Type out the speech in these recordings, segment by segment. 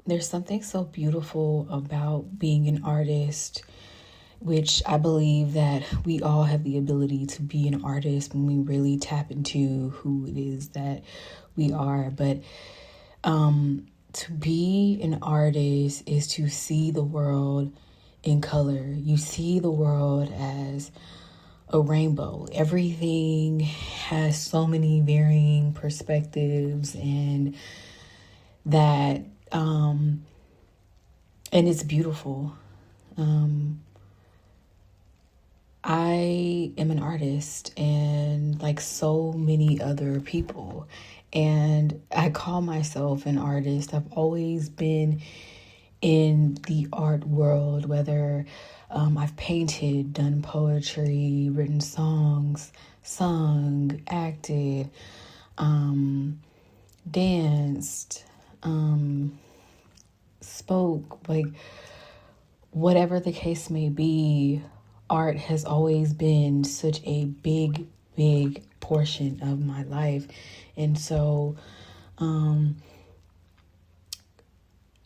There's something so beautiful about being an artist, which I believe that we all have the ability to be an artist when we really tap into who it is that we are. But to be an artist is to see the world in color. You see the world as a rainbow. Everything has so many varying perspectives, and that and it's beautiful. I am an artist, and like so many other people, and I call myself an artist. I've always been in the art world, whether I've painted, done poetry, written songs, sung, acted, danced, spoke, like whatever the case may be. Art has always been such a big portion of my life. And so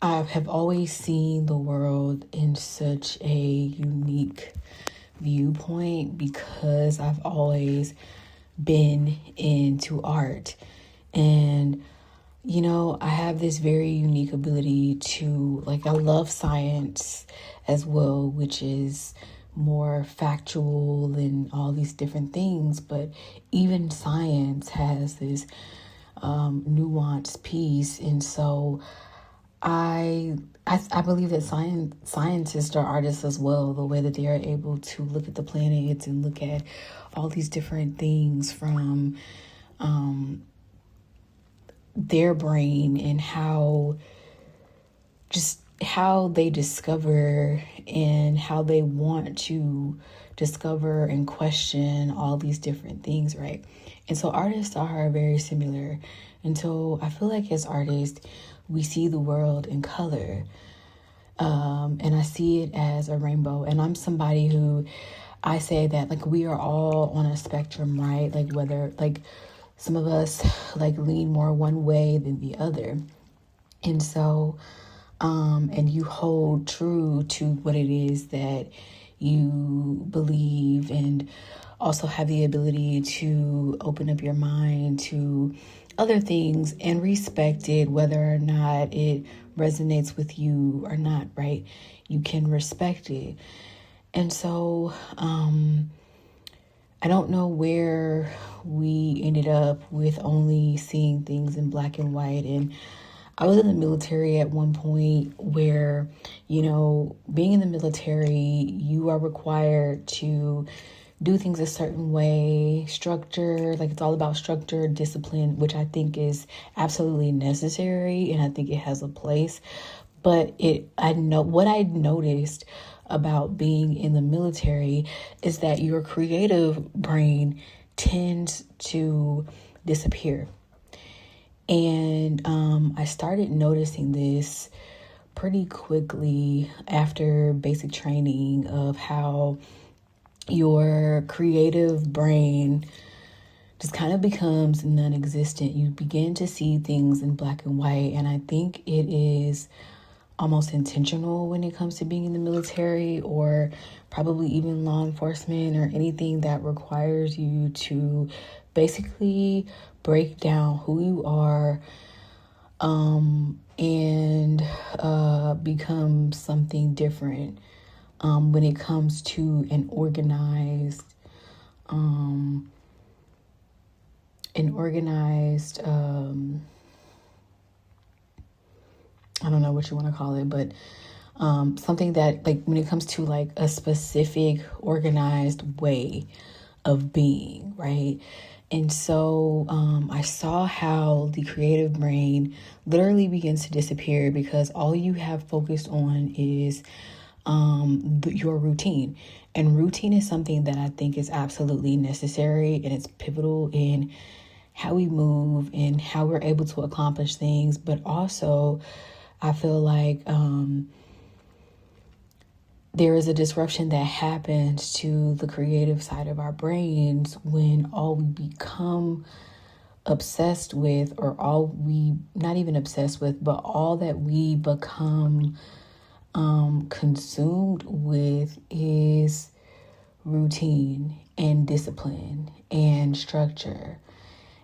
I have always seen the world in such a unique viewpoint because I've always been into art. And I have this very unique ability to, like, I love science as well, which is more factual and all these different things. But even science has this nuanced piece. And so I believe that scientists are artists as well, the way that they are able to look at the planets and look at all these different things from their brain, and how they discover and how they want to discover and question all these different things, right? And so artists are very similar. And so I feel like as artists, we see the world in color. And I see it as a rainbow. And I'm somebody who, I say that, like, we are all on a spectrum, right? Like, whether, like, some of us like lean more one way than the other. And so, and you hold true to what it is that you believe, and also have the ability to open up your mind to other things and respect it, whether or not it resonates with you or not, right? You can respect it. And so, I don't know where we ended up with only seeing things in black and white. And I was in the military at one point where, being in the military, you are required to do things a certain way, structure, like it's all about structure, discipline, which I think is absolutely necessary, and I think it has a place. But what I noticed about being in the military is that your creative brain tends to disappear. And I started noticing this pretty quickly after basic training, of how your creative brain just kind of becomes non-existent. You begin to see things in black and white. And I think it is almost intentional when it comes to being in the military, or probably even law enforcement, or anything that requires you to basically break down who you are, and become something different when it comes to an organized I don't know what you want to call it, but something that, like, when it comes to like a specific organized way of being, right? And so I saw how the creative brain literally begins to disappear because all you have focused on is your routine. And routine is something that I think is absolutely necessary, and it's pivotal in how we move and how we're able to accomplish things. But also, I feel like there is a disruption that happens to the creative side of our brains when all we become obsessed with, or all we, not even obsessed with, but all that we become consumed with is routine and discipline and structure.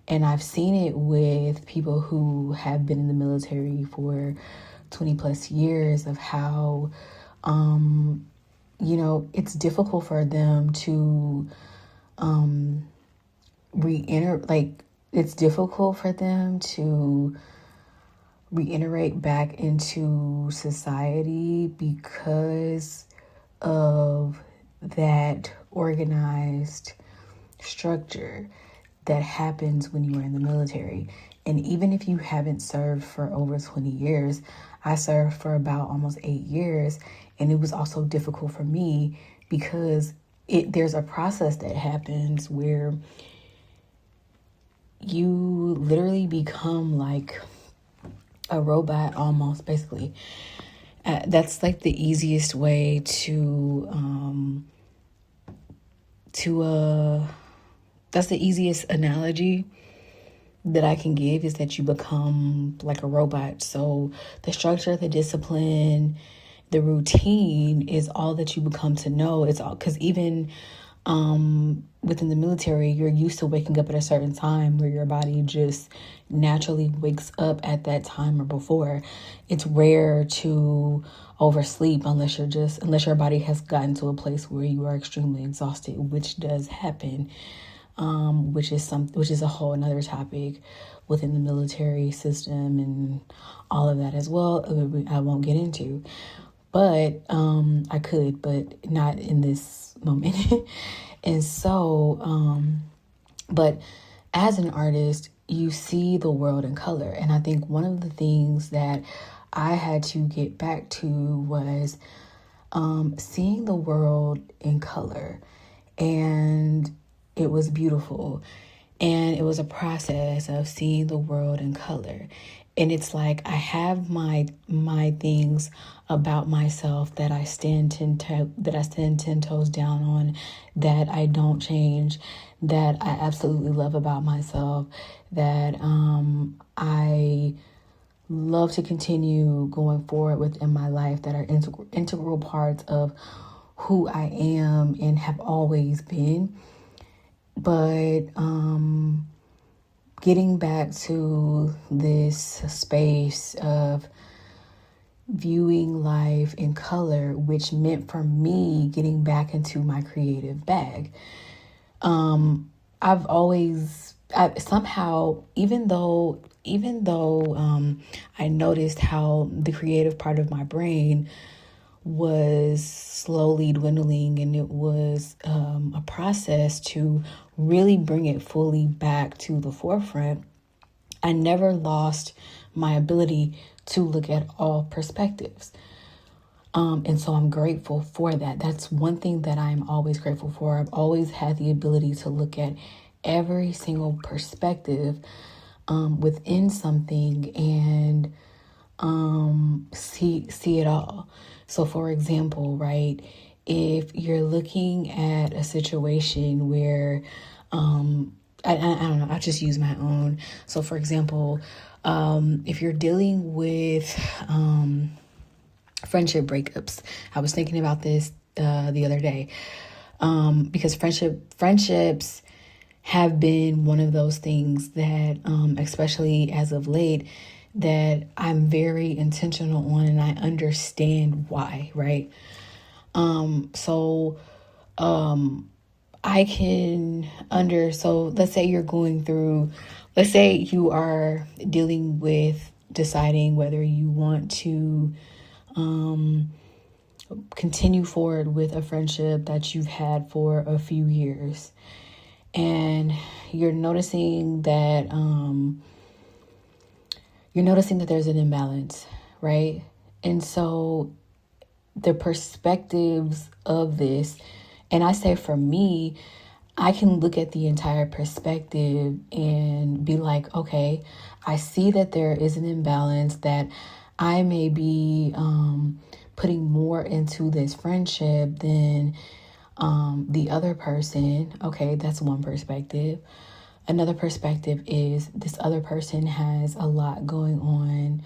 And I've seen it with people who have been in the military for 20 plus years, of how, it's difficult for them to it's difficult for them to reiterate back into society because of that organized structure that happens when you are in the military. And even if you haven't served for over 20 years, I served for about almost 8 years, and it was also difficult for me because there's a process that happens where you literally become like a robot almost, basically. That's like the easiest way that's the easiest analogy that I can give, is that you become like a robot. So the structure, the discipline, the routine is all that you become to know. It's all, because even within the military, you're used to waking up at a certain time where your body just naturally wakes up at that time or before. It's rare to oversleep unless your body has gotten to a place where you are extremely exhausted, which does happen. Which is a whole another topic within the military system and all of that as well. I won't get into, but I could, but not in this moment. And so, but as an artist, you see the world in color. And I think one of the things that I had to get back to was seeing the world in color. And it was beautiful. And it was a process of seeing the world in color. And it's like I have my things about myself that I stand 10 toes down on, that I don't change, that I absolutely love about myself, that I love to continue going forward within my life, that are integral parts of who I am and have always been. But getting back to this space of viewing life in color, which meant for me getting back into my creative bag. Somehow, even though I noticed how the creative part of my brain was slowly dwindling, and it was a process to really bring it fully back to the forefront, I never lost my ability to look at all perspectives. And so I'm grateful for that. That's one thing that I'm always grateful for. I've always had the ability to look at every single perspective within something and see it all. So for example, right, if you're looking at a situation where I don't know, I'll just use my own. So for example, if you're dealing with friendship breakups, I was thinking about this the other day, because friendships have been one of those things that, especially as of late, that I'm very intentional on, and I understand why, right? So let's say let's say you are dealing with deciding whether you want to continue forward with a friendship that you've had for a few years, and you're noticing that there's an imbalance, right? And so the perspectives of this, and I say for me, I can look at the entire perspective and be like, okay, I see that there is an imbalance, that I may be putting more into this friendship than the other person. Okay, that's one perspective. Another perspective is this other person has a lot going on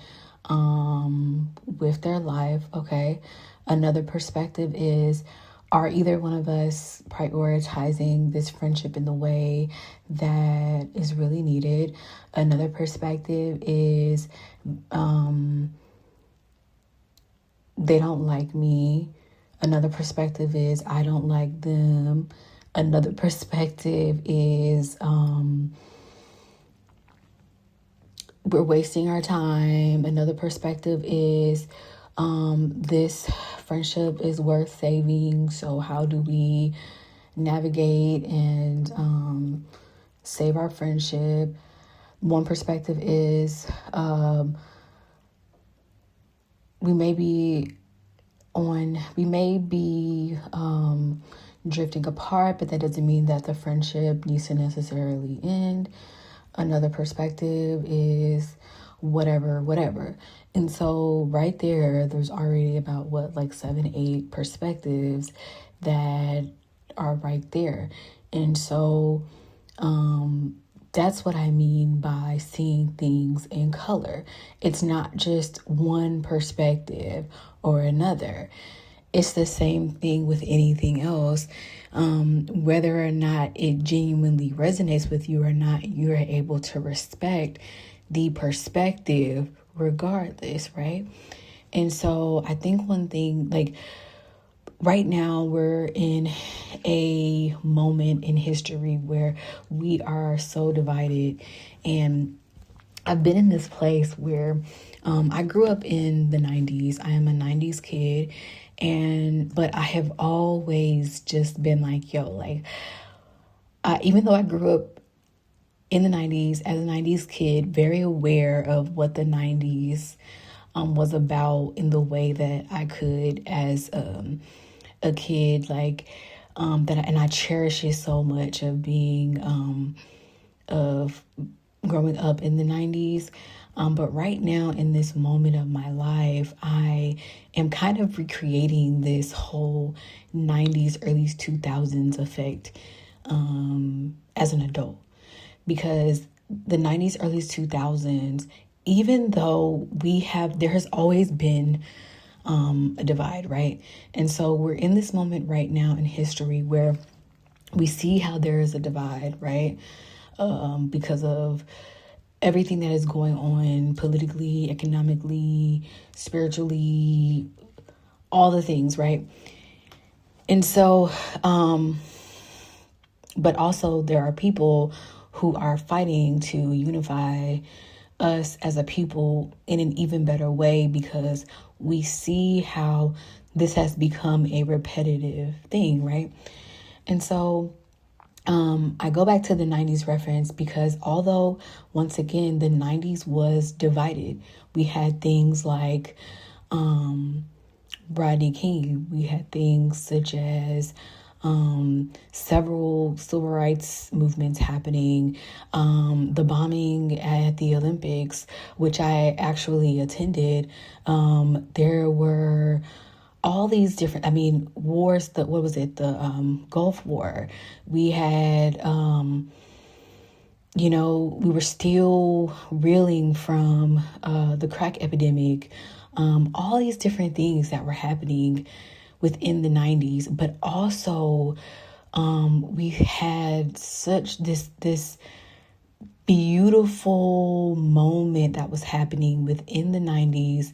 with their life, okay? Another perspective is, are either one of us prioritizing this friendship in the way that is really needed? Another perspective is, they don't like me. Another perspective is, I don't like them. Another perspective is, we're wasting our time. Another perspective is, this friendship is worth saving. So how do we navigate and save our friendship? One perspective is, we may be drifting apart, but that doesn't mean that the friendship needs to necessarily end. Another perspective is whatever. And so right there's already about 7, 8 perspectives that are right there. And so that's what I mean by seeing things in color. It's not just one perspective or another. It's the same thing with anything else. Whether or not it genuinely resonates with you or not, you're able to respect the perspective regardless, right? And so I think one thing, right now we're in a moment in history where we are so divided. And I've been in this place where I grew up in the 90s. I am a 90s kid. But I have always just been even though I grew up in the 90s as a 90s kid, very aware of what the 90s was about in the way that I could as a kid, and I cherish it so much of being of growing up in the 90s. But right now in this moment of my life, I am kind of recreating this whole 90s, early 2000s effect as an adult. Because the 90s, early 2000s, even though there has always been a divide, right? And so we're in this moment right now in history where we see how there is a divide, right? Because of everything that is going on politically, economically, spiritually, all the things, right? And so, but also there are people who are fighting to unify us as a people in an even better way, because we see how this has become a repetitive thing, right? And so I go back to the 90s reference because although, once again, the 90s was divided, we had things like Rodney King, we had things such as several civil rights movements happening, the bombing at the Olympics, which I actually attended. There were all these different, wars, what was it? The Gulf War. We had, we were still reeling from the crack epidemic, all these different things that were happening within the 90s, but also we had such this beautiful moment that was happening within the 90s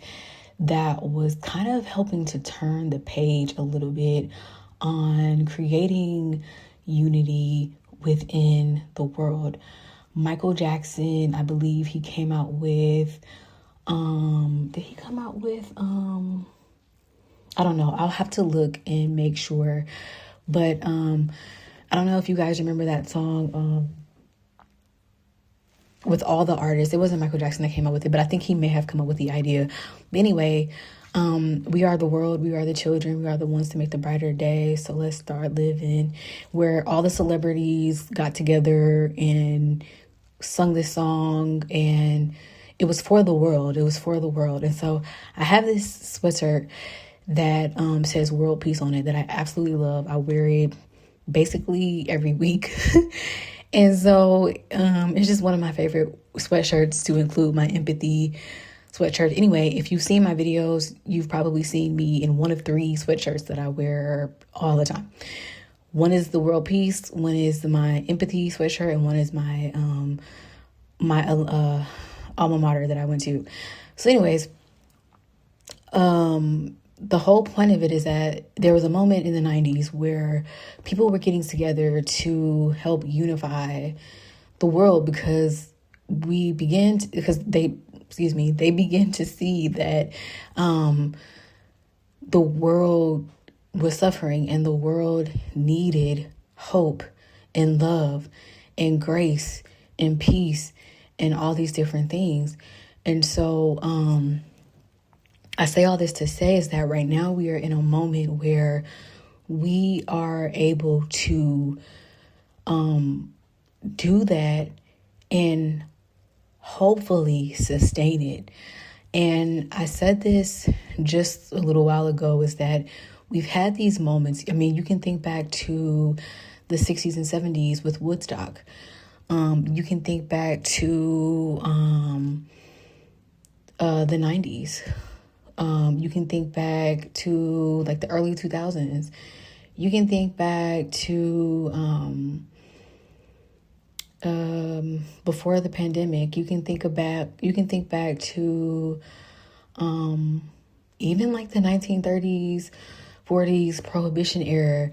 that was kind of helping to turn the page a little bit on creating unity within the world. Michael Jackson, I believe he came out with, did he come out with, I don't know. I'll have to look and make sure. But I don't know if you guys remember that song with all the artists. It wasn't Michael Jackson that came up with it, but I think he may have come up with the idea. But anyway, we are the world, we are the children, we are the ones to make the brighter day. So let's start living. Where all the celebrities got together and sung this song, and it was for the world. It was for the world. And so I have this sweatshirt that says world peace on it that I absolutely love. I wear it basically every week. And so it's just one of my favorite sweatshirts to include my empathy sweatshirt. Anyway, if you've seen my videos, you've probably seen me in one of three sweatshirts that I wear all the time. One is the world peace, one is my empathy sweatshirt, and one is my alma mater that I went to. So anyways, the whole point of it is that there was a moment in the 90s where people were getting together to help unify the world because they began to see that the world was suffering and the world needed hope and love and grace and peace and all these different things. And so I say all this to say is that right now we are in a moment where we are able to do that and hopefully sustain it. And I said this just a little while ago, is that we've had these moments. I mean, you can think back to the 60s and 70s with Woodstock. You can think back to the 90s. You can think back to like the early 2000s. You can think back to before the pandemic. You can think back to even like the 1930s, 40s prohibition era,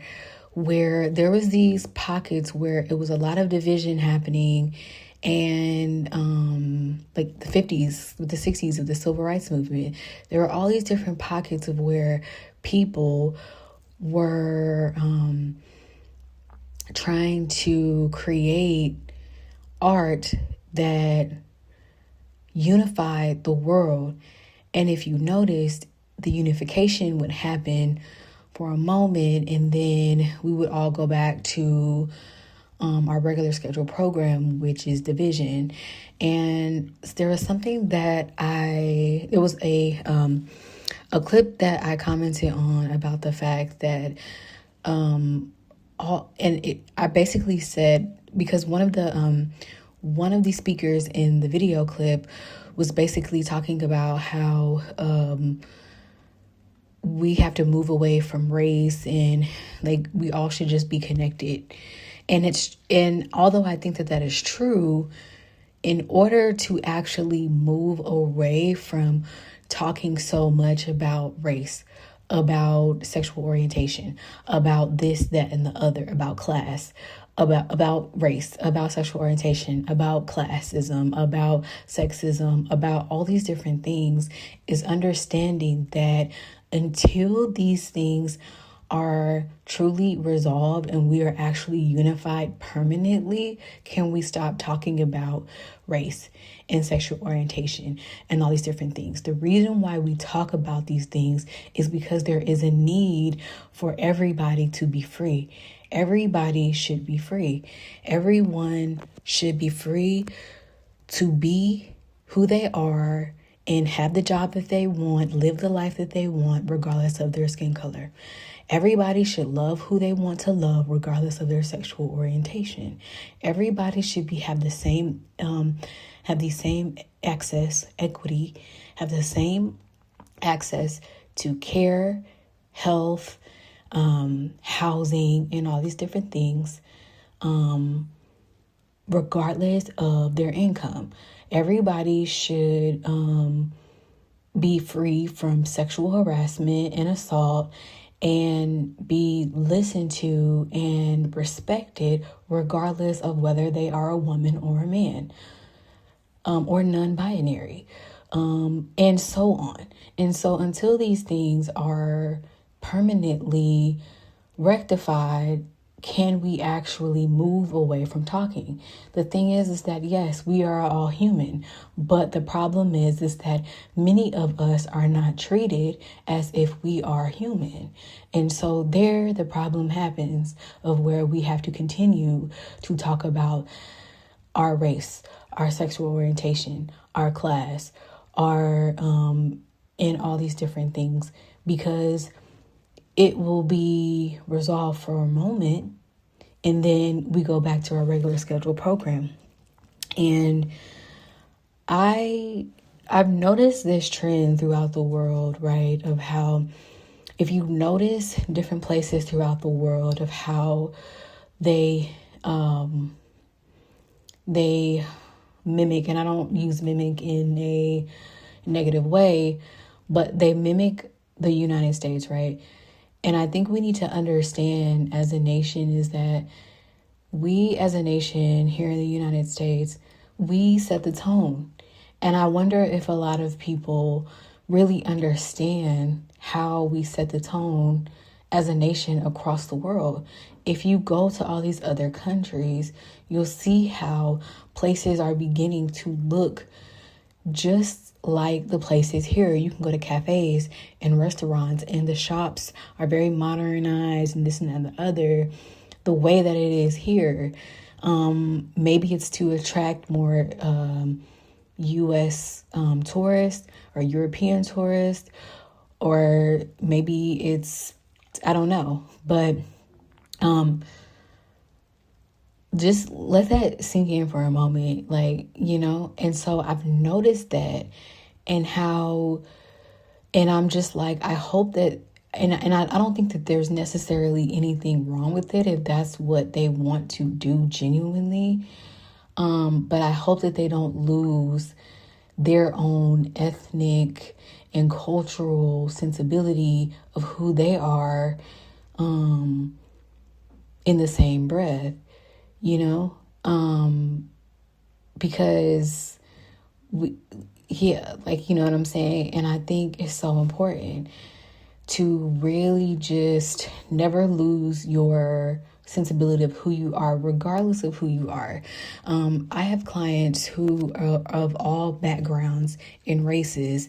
where there was these pockets where it was a lot of division happening. And like the 50s, the 60s of the civil rights movement, there were all these different pockets of where people were trying to create art that unified the world. And if you noticed, the unification would happen for a moment, and then we would all go back to our regular scheduled program, which is division. And there was something that there was a clip that I commented on about the fact that I basically said, because one of the speakers in the video clip was basically talking about how we have to move away from race and like we all should just be connected. And although I think that is true, in order to actually move away from talking so much about race, about sexual orientation, about this, that, and the other, about class, about race, about sexual orientation, about classism, about sexism, about all these different things, is understanding that until these things are truly resolved and we are actually unified permanently, can we stop talking about race and sexual orientation and all these different things. The reason why we talk about these things is because there is a need for everybody to be free. Everybody should be free. Everyone should be free to be who they are and have the job that they want, live the life that they want, regardless of their skin color. Everybody should love who they want to love, regardless of their sexual orientation. Everybody should have the same access, equity, have the same access to care, health, housing, and all these different things, regardless of their income. Everybody should be free from sexual harassment and assault and be listened to and respected regardless of whether they are a woman or a man, or non-binary, and so on. And so until these things are permanently rectified, can we actually move away from talking? The thing is that yes, we are all human, but the problem is that many of us are not treated as if we are human. And so there the problem happens of where we have to continue to talk about our race, our sexual orientation, our class, our and all these different things, because it will be resolved for a moment and then we go back to our regular scheduled program. And I've noticed this trend throughout the world, right? Of how, if you notice different places throughout the world of how they mimic, and I don't use mimic in a negative way, but they mimic the United States, right? And I think we need to understand as a nation is that we as a nation here in the United States, we set the tone. And I wonder if a lot of people really understand how we set the tone as a nation across the world. If you go to all these other countries, you'll see how places are beginning to look just like the places here. You can go to cafes and restaurants, and the shops are very modernized and this and that and the other, the way that it is here. Maybe it's to attract more U.S. Tourists or European tourists, or maybe it's, I don't know, but just let that sink in for a moment, like, and so I've noticed that, and how, and I'm just like, I hope that, and I don't think that there's necessarily anything wrong with it if that's what they want to do genuinely, but I hope that they don't lose their own ethnic and cultural sensibility of who they are, in the same breath, because like, you know what I'm saying? And I think it's so important to really just never lose your sensibility of who you are, regardless of who you are. I have clients who are of all backgrounds and races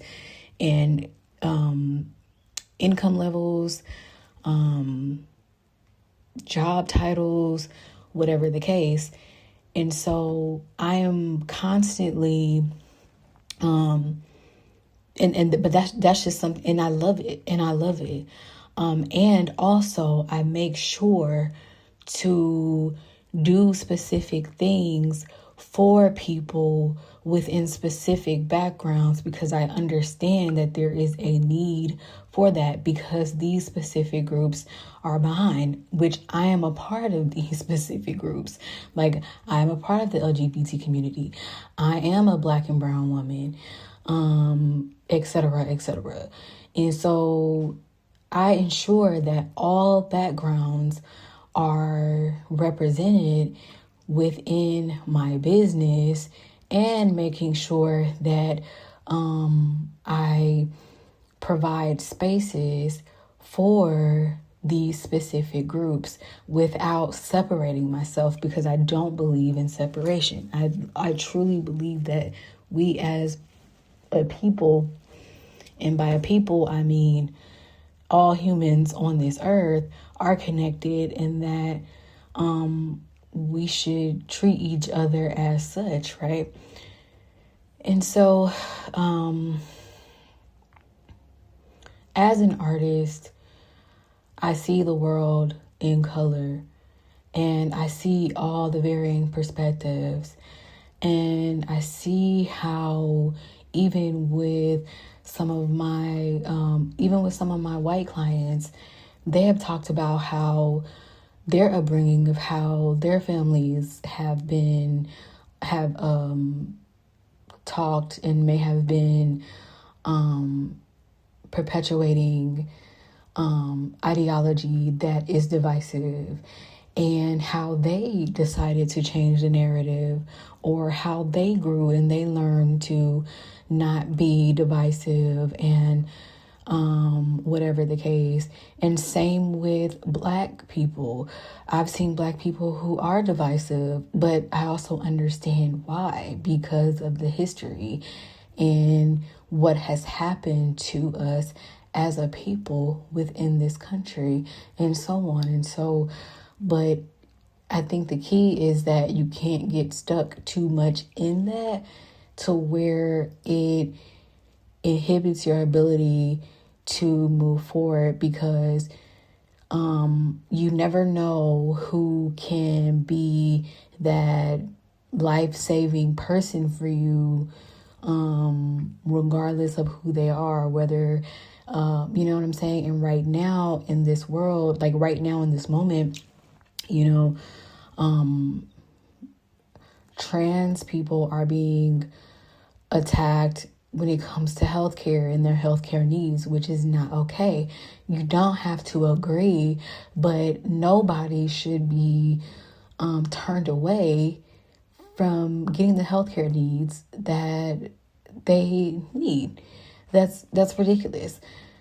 and income levels, job titles, whatever the case. And so I am constantly, but that's just something, and I love it. And also I make sure to do specific things for people within specific backgrounds, because I understand that there is a need for that, because these specific groups are behind, which I am a part of these specific groups. Like, I am a part of the LGBT community. I am a Black and brown woman, etc., etc. And so I ensure that all backgrounds are represented within my business, and making sure that I provide spaces for these specific groups without separating myself, because I don't believe in separation. I truly believe that we as a people, and by a people I mean all humans on this earth, are connected, and that we should treat each other as such, right? And so as an artist, I see the world in color, and I see all the varying perspectives, and I see how even with some of my white clients, they have talked about how their upbringing, of how their families have talked and may have been perpetuating ideology that is divisive, and how they decided to change the narrative, or how they grew and they learned to not be divisive, and whatever the case. And same with Black people. I've seen Black people who are divisive, but I also understand why, because of the history and what has happened to us as a people within this country, and so on. And so, but I think the key is that you can't get stuck too much in that to where it inhibits your ability to move forward, because You never know who can be that life-saving person for you, regardless of who they are, whether, you know what I'm saying? And right now in this world, like right now in this moment, you know, trans people are being attacked when it comes to healthcare and their healthcare needs, which is not okay. You don't have to agree, but nobody should be turned away from getting the healthcare needs that they need. That's ridiculous.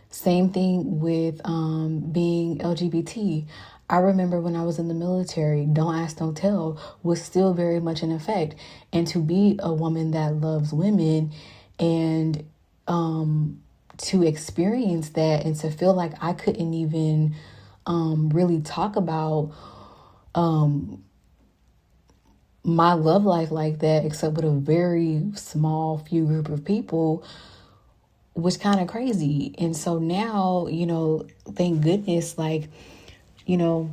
Same thing with being LGBT. I remember when I was in the military, don't ask, don't tell was still very much in effect. And to be a woman that loves women and to experience that and to feel like I couldn't even really talk about my love life like that, except with a very small few group of people, was kind of crazy. And so now, you know, thank goodness, like, you know,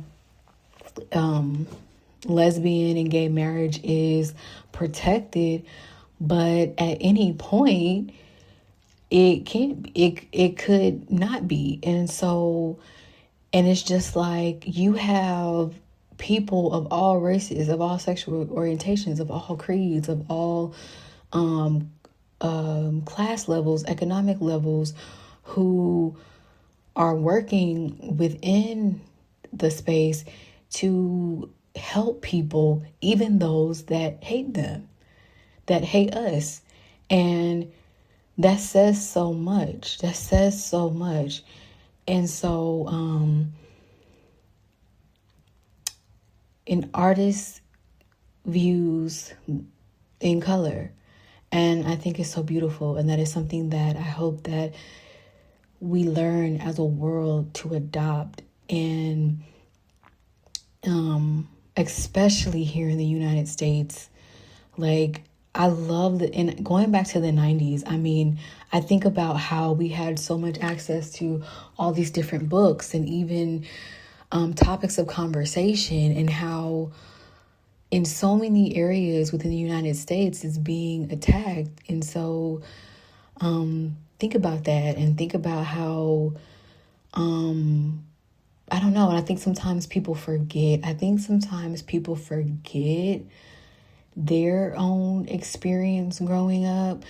lesbian and gay marriage is protected, but at any point it could not be. And so, and it's just like you have people of all races, of all sexual orientations, of all creeds, of all class levels, economic levels, who are working within the space to help people, even those that hate them, that hate us. And that says so much. That says so much. And so, an artist views in color. And I think it's so beautiful. And that is something that I hope that we learn as a world to adopt. And especially here in the United States, like, I love and going back to the 90s, I mean, I think about how we had so much access to all these different books and even topics of conversation, and how in so many areas within the United States is being attacked. And so think about that, and think about how, I don't know. And I think sometimes people forget. Their own experience growing up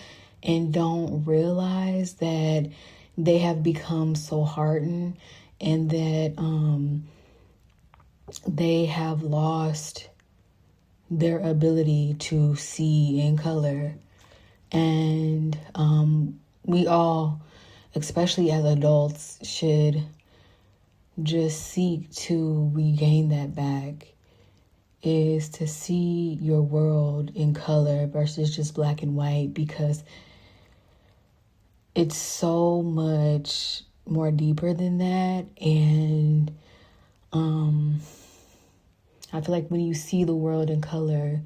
and don't realize that they have become so hardened, and that they have lost their ability to see in color. And we all, especially as adults, should just seek to regain that back, is to see your world in color versus just black and white, because it's so much more deeper than that. And I feel like when you see the world in color,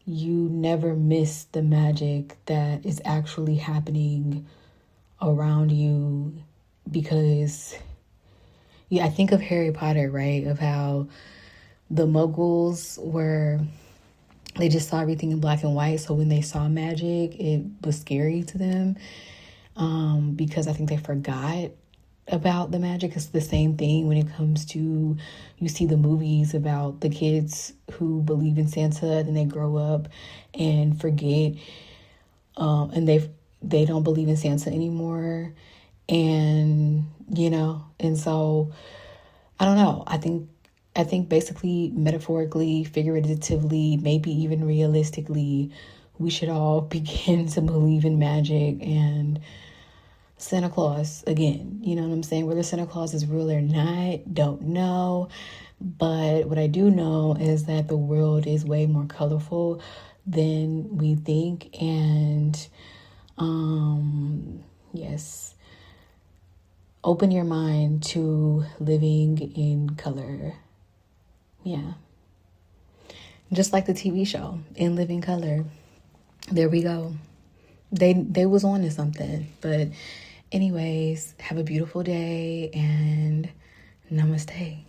you never miss the magic that is actually happening around you. Because I think of Harry Potter, right? Of how the muggles they just saw everything in black and white. So when they saw magic, it was scary to them, because I think they forgot about the magic. It's the same thing when it comes to, you see the movies about the kids who believe in Santa, and they grow up and forget, and they don't believe in Santa anymore. And, you know, and so I don't know. I think basically, metaphorically, figuratively, maybe even realistically, we should all begin to believe in magic and Santa Claus again. You know what I'm saying? Whether Santa Claus is real or not, don't know. But what I do know is that the world is way more colorful than we think. And yes, open your mind to living in color. Yeah. Just like the TV show, In Living Color. There we go. They was on to something. But anyways, have a beautiful day, and Namaste.